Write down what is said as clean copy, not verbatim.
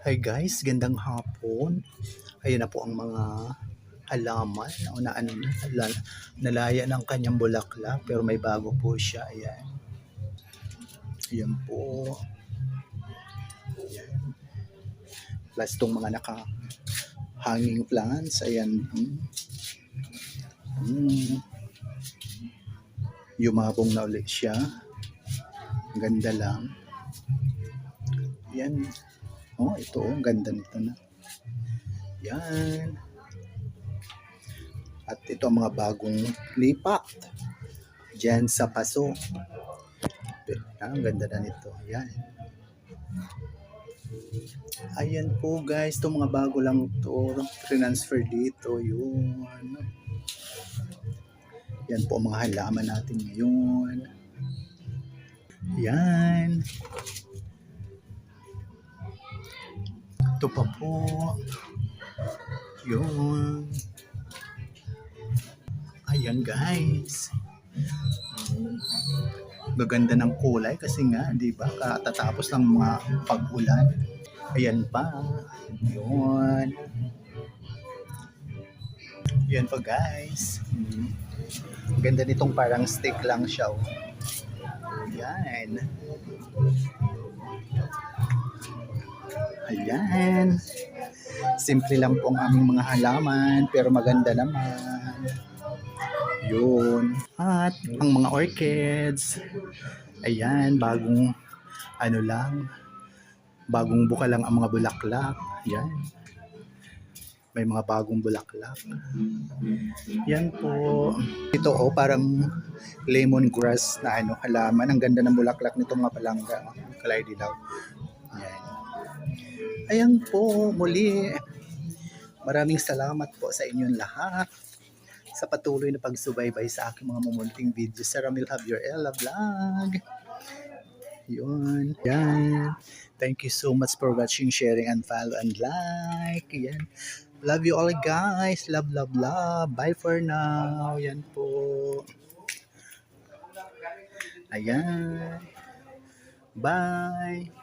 Hi guys, gandang hapon. Ayan na po ang mga halaman na ano nalaya ng kanyang bulaklak pero may bago po siya. Ayan. Ayan po. Ayan. Plus itong mga hanging plants. Ayan. Yumabong na ulit siya. Ganda lang. Ayan. Oh, ito. Ang ganda nito na. Yan. At ito ang mga bagong lipat dyan sa paso. Ang ganda na nito. Yan. Ayan po guys. Ito mga bago lang to. Transfer dito. Yun. Yan po ang mga halaman natin ngayon. Yan. Ito pa po. Yun. Ayan guys. Gaganda ng kulay kasi nga, di ba? Katatapos lang mga pag-ulan. Ayan pa. Yun. Yan pa guys. Ganda nitong parang stick lang siya. Oh. Ayan. Ayan. Simple lang po ang aming mga halaman pero maganda naman. Yun. At ang mga orchids. Ayan, bagong ano lang. Bagong buka lang ang mga bulaklak. Ayan. May mga bagong bulaklak. Yan po. Ito parang lemongrass na halaman. Ang ganda ng bulaklak nito mga palangga. Kalay dilaw. Ayan. Ayan po, muli. Maraming salamat po sa inyong lahat sa patuloy na pagsubaybay sa aking mga mumunting videos sa Ramil Javier Ella Vlog. Yun. Yan. Thank you so much for watching, sharing, and follow, and like. Yan. Love you all guys. Love, love, love. Bye for now. Yan po. Ayan. Bye.